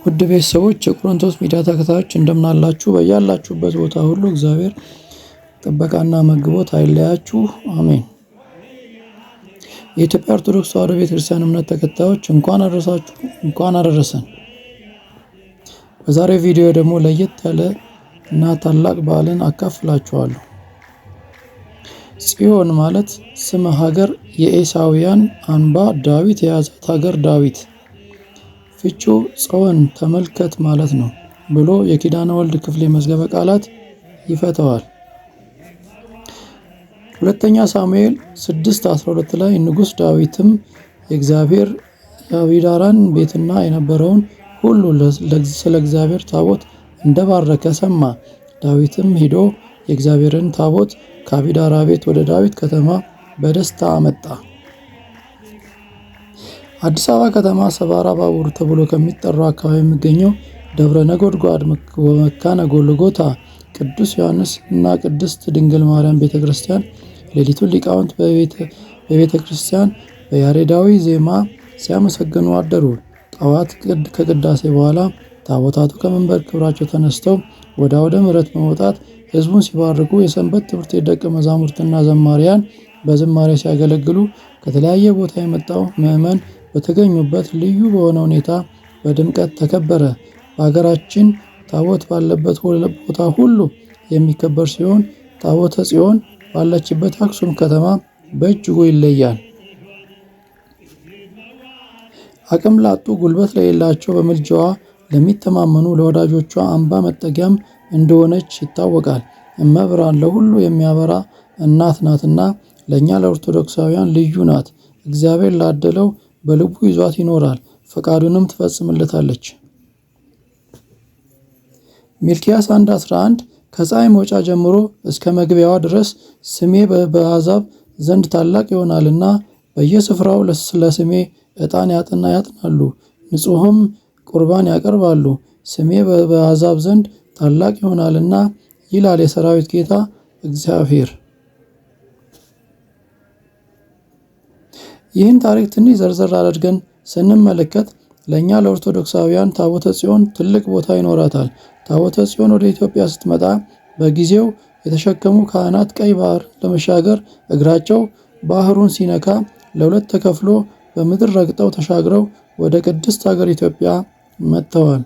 ውድ ቤተሰቦች የቆሮንቶስ ሚዲያ ተከታዮች እንደምናላችሁ፣ በያላችሁበት ቦታ ሁሉ እግዚአብሔር ጥበቃና መግቦት አይለያችሁ፣ አሜን። የኢትዮጵያ ኦርቶዶክስ ተዋሕዶ ቤተክርስቲያን እምነት ተከታዮች እንኳን አደረሳችሁ፣ እንኳን አደረሰን። በዛሬው ቪዲዮ ደግሞ ለየት ያለ እና ታላቅ በዓልን አካፍላችኋለሁ። ጽዮን ማለት ስመ ሀገር የኤሳውያን አንባ ዳዊት የያዛት ሀገር ዳዊት ፍቹ ጾን ተመልከት ማለት ነው ብሎ የኪዳነ ወልድ ክፍሌ መዝገበ ቃላት ይፈተዋል። ሁለተኛ ሳሙኤል 6:12 ላይ ንጉሥ ዳዊትም የእግዚአብሔር የአቢዳራን ቤትና የነበረውን ሁሉ ስለ እግዚአብሔር ታቦት እንደባረከ ሰማ። ዳዊትም ሄዶ የእግዚአብሔርን ታቦት ከአቢዳራ ቤት ወደ ዳዊት ከተማ በደስታ አመጣ። አዲስ አበባ ከተማ ሰባራ ባቡር ተብሎ ከሚጠራው አካባቢ የሚገኘው ደብረ ነጎድጓድ ወመካነ ጎልጎታ ቅዱስ ዮሐንስ እና ቅድስት ድንግል ማርያም ቤተክርስቲያን ሌሊቱን ሊቃውንት በቤተክርስቲያን በያሬዳዊ ዜማ ሲያመሰግኑ አደሩ። ጠዋት ከቅዳሴ በኋላ ታቦታቱ ከመንበር ክብራቸው ተነስተው ወደ አውደ ምሕረት በመውጣት ሕዝቡን ሲባርኩ የሰንበት ትምህርት ቤት ደቀ መዛሙርትና ዘማሪያን በዝማሬ ሲያገለግሉ ከተለያየ ቦታ የመጣው ምዕመን በተገኙበት ልዩ በሆነ ሁኔታ በድምቀት ተከበረ። በሀገራችን ታቦት ባለበት ቦታ ሁሉ የሚከበር ሲሆን ታቦተ ጽዮን ባለችበት አክሱም ከተማ በእጅጉ ይለያል። አቅም ላጡ፣ ጉልበት ለሌላቸው፣ በምልጃዋ ለሚተማመኑ ለወዳጆቿ አምባ መጠጊያም እንደሆነች ይታወቃል። እመብርሃን ለሁሉ የሚያበራ እናት ናትና ለእኛ ለኦርቶዶክሳውያን ልዩ ናት። እግዚአብሔር ላደለው በልቡ ይዟት ይኖራል፣ ፈቃዱንም ትፈጽምለታለች። ሚልክያስ 1:11 ከፀሐይ መውጫ ጀምሮ እስከ መግቢያዋ ድረስ ስሜ በአሕዛብ ዘንድ ታላቅ ይሆናልና በየስፍራው ለስሜ ዕጣን ያጥናሉ፣ ንጹሕም ቁርባን ያቀርባሉ። ስሜ በአሕዛብ ዘንድ ታላቅ ይሆናልና ይላል የሰራዊት ጌታ እግዚአብሔር። ይህን ታሪክ ትንሽ ዘርዘር አድርገን ስንመለከት ለእኛ ለኦርቶዶክሳውያን ታቦተ ጽዮን ትልቅ ቦታ ይኖራታል። ታቦተ ጽዮን ወደ ኢትዮጵያ ስትመጣ በጊዜው የተሸከሙ ካህናት ቀይ ባህር ለመሻገር እግራቸው ባህሩን ሲነካ ለሁለት ተከፍሎ በምድር ረግጠው ተሻግረው ወደ ቅድስት ሀገር ኢትዮጵያ መጥተዋል።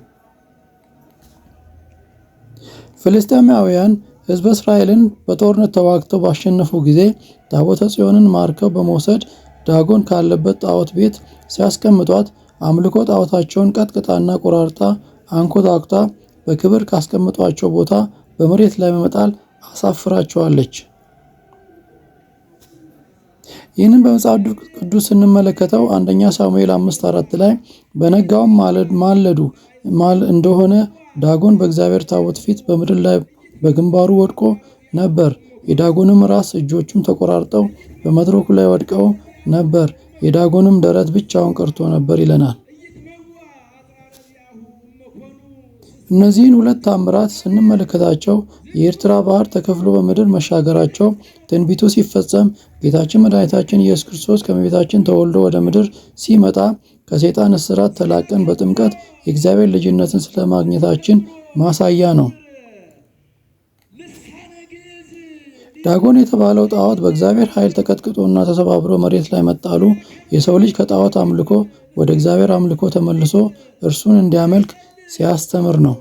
ፍልስጤማውያን ሕዝበ እስራኤልን በጦርነት ተዋግተው ባሸነፉ ጊዜ ታቦተ ጽዮንን ማርከው በመውሰድ ዳጎን ካለበት ጣዖት ቤት ሲያስቀምጧት አምልኮ ጣዖታቸውን ቀጥቅጣና ቆራርጣ አንኮታኩታ በክብር ካስቀምጧቸው ቦታ በመሬት ላይ በመጣል አሳፍራቸዋለች። ይህንን በመጽሐፍ ቅዱስ ስንመለከተው አንደኛ ሳሙኤል 5:4 ላይ በነጋውም ማለዱ እንደሆነ ዳጎን በእግዚአብሔር ታቦት ፊት በምድር ላይ በግንባሩ ወድቆ ነበር። የዳጎንም ራስ እጆቹም ተቆራርጠው በመድረኩ ላይ ወድቀው ነበር። የዳጎንም ደረት ብቻውን ቀርቶ ነበር ይለናል። እነዚህን ሁለት ታምራት ስንመለከታቸው የኤርትራ ባህር ተከፍሎ በምድር መሻገራቸው ትንቢቱ ሲፈጸም ጌታችን መድኃኒታችን ኢየሱስ ክርስቶስ ከእመቤታችን ተወልዶ ወደ ምድር ሲመጣ ከሰይጣን እስራት ተላቀን በጥምቀት የእግዚአብሔር ልጅነትን ስለማግኘታችን ማሳያ ነው። ዳጎን የተባለው ጣዖት በእግዚአብሔር ኃይል ተቀጥቅጦና ተሰባብሮ መሬት ላይ መጣሉ የሰው ልጅ ከጣዖት አምልኮ ወደ እግዚአብሔር አምልኮ ተመልሶ እርሱን እንዲያመልክ ሲያስተምር ነው።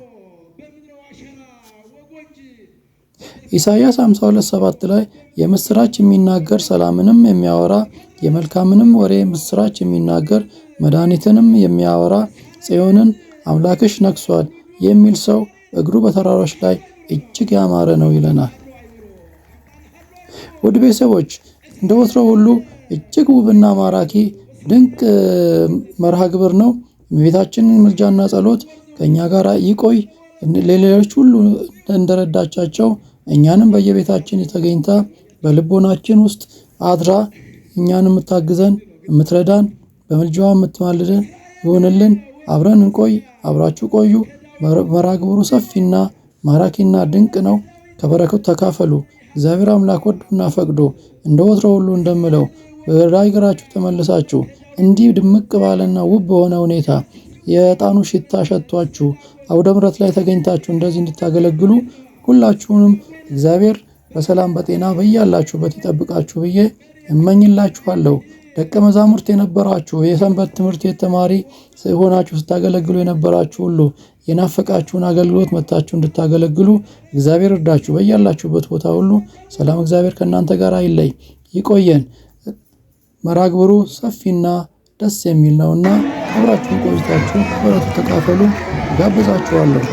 ኢሳይያስ 52:7 ላይ የምስራች የሚናገር ሰላምንም የሚያወራ የመልካምንም ወሬ ምስራች የሚናገር መድኃኒትንም የሚያወራ ጽዮንን አምላክሽ ነግሷል የሚል ሰው እግሩ በተራሮች ላይ እጅግ ያማረ ነው ይለናል። ውድ ቤተሰቦች እንደ ወትሮው ሁሉ እጅግ ውብና ማራኪ ድንቅ መርሃ ግብር ነው። እመቤታችንን ምልጃና ጸሎት ከእኛ ጋር ይቆይ። ለሌሎች ሁሉ እንደረዳቻቸው እኛንም በየቤታችን ተገኝታ በልቦናችን ውስጥ አድራ እኛን የምታግዘን የምትረዳን በምልጃዋ የምትማልደን ይሆንልን። አብረን እንቆይ። አብራችሁ ቆዩ። መርሐ ግብሩ ሰፊና ማራኪና ድንቅ ነው። ከበረከቱ ተካፈሉ። እግዚአብሔር አምላክ ወዶና ፈቅዶ እንደ ወትሮ ሁሉ እንደምለው ወደ አገራችሁ ተመልሳችሁ እንዲህ ድምቅ ባለና ውብ በሆነ ሁኔታ የዕጣኑ ሽታ ሸቷችሁ አውደ ምሕረት ላይ ተገኝታችሁ እንደዚህ እንድታገለግሉ ሁላችሁንም እግዚአብሔር በሰላም በጤና በያላችሁበት ይጠብቃችሁ ብዬ እመኝላችኋለሁ። ደቀ መዛሙርት የነበራችሁ የሰንበት ትምህርት ቤት ተማሪ ሆናችሁ ስታገለግሉ የነበራችሁ ሁሉ የናፈቃችሁን አገልግሎት መጥታችሁ እንድታገለግሉ እግዚአብሔር እርዳችሁ። በያላችሁበት ቦታ ሁሉ ሰላም እግዚአብሔር ከእናንተ ጋር አይለይ። ይቆየን። መርሐ ግብሩ ሰፊና ደስ የሚል ነውና አብራችሁን ቆይታችሁ በረቱ ተካፈሉ ጋብዛችኋለሁ።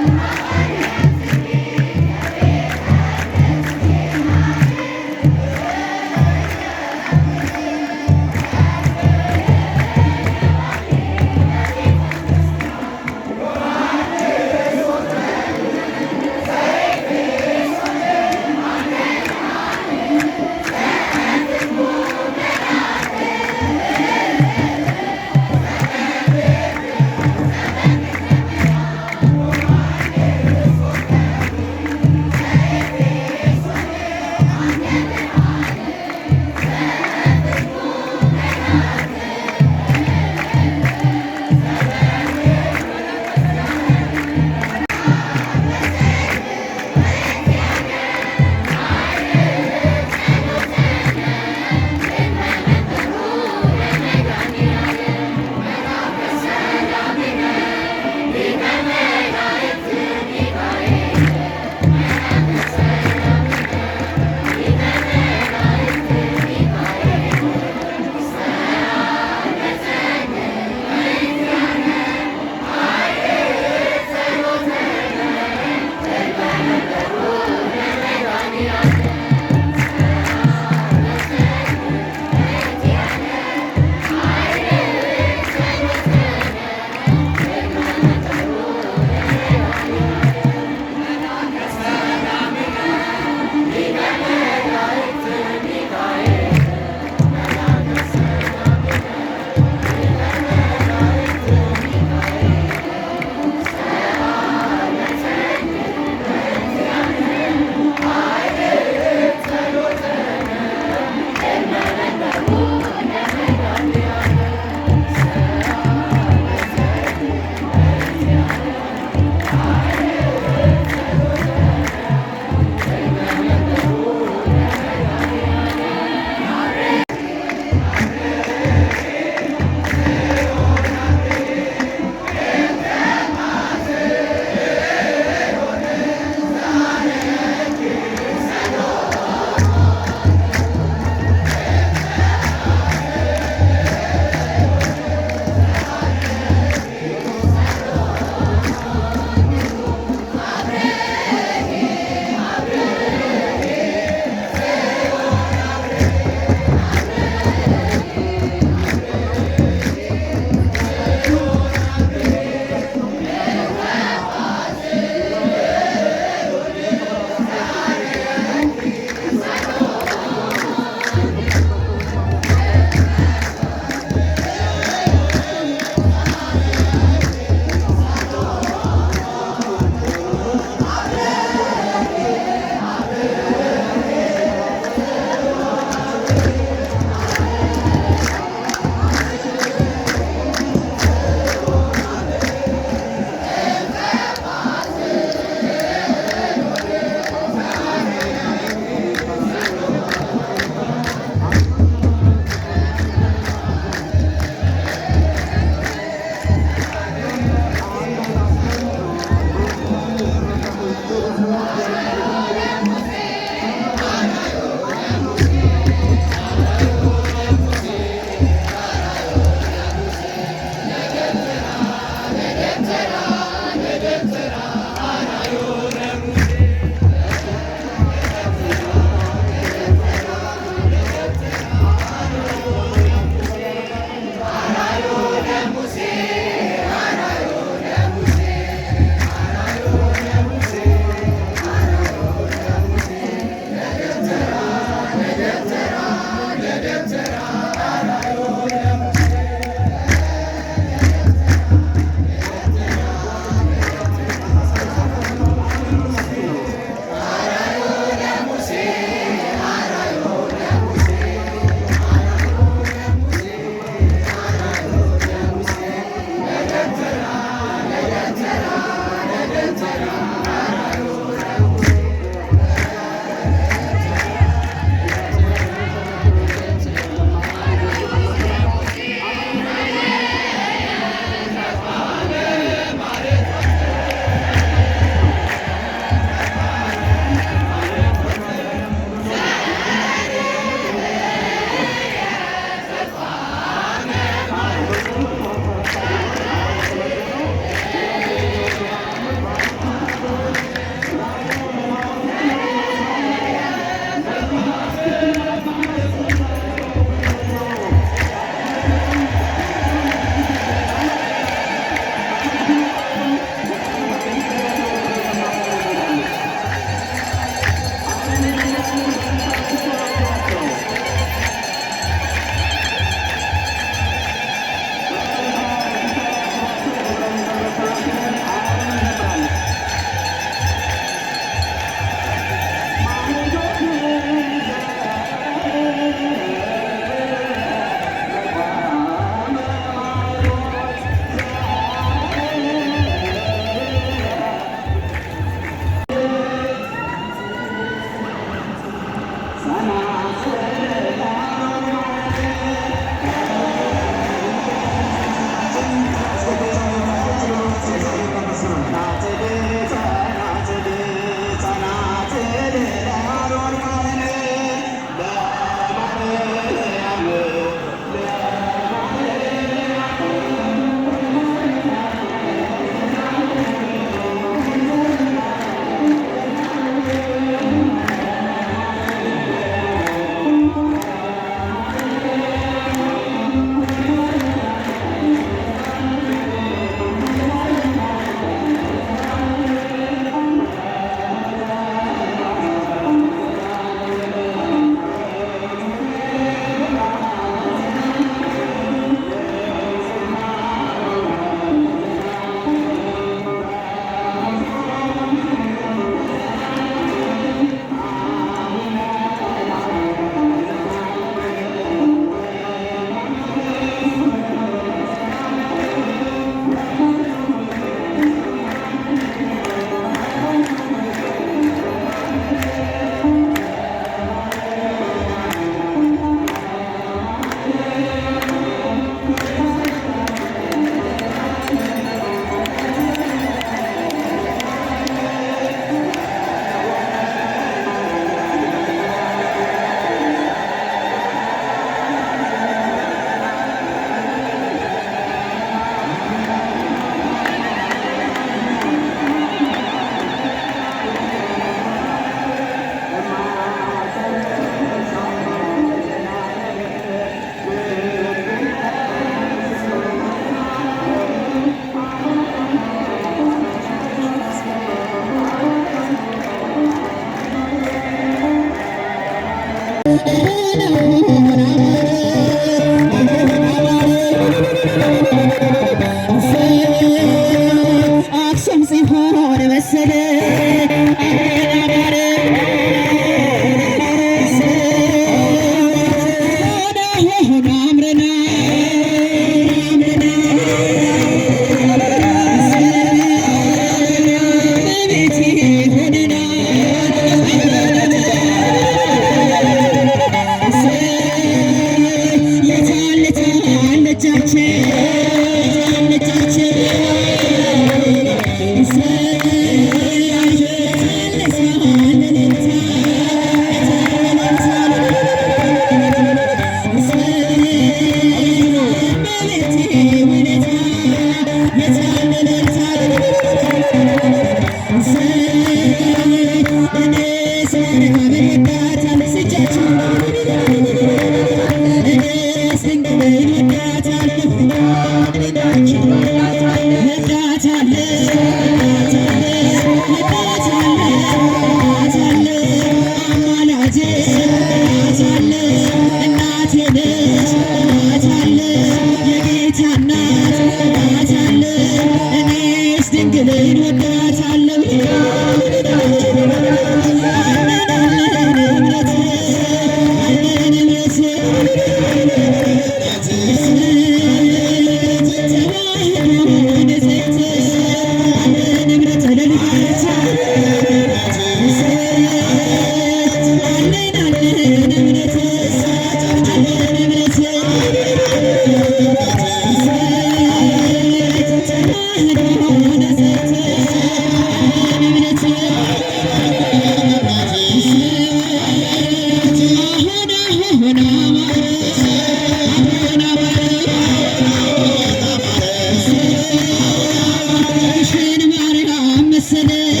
Messere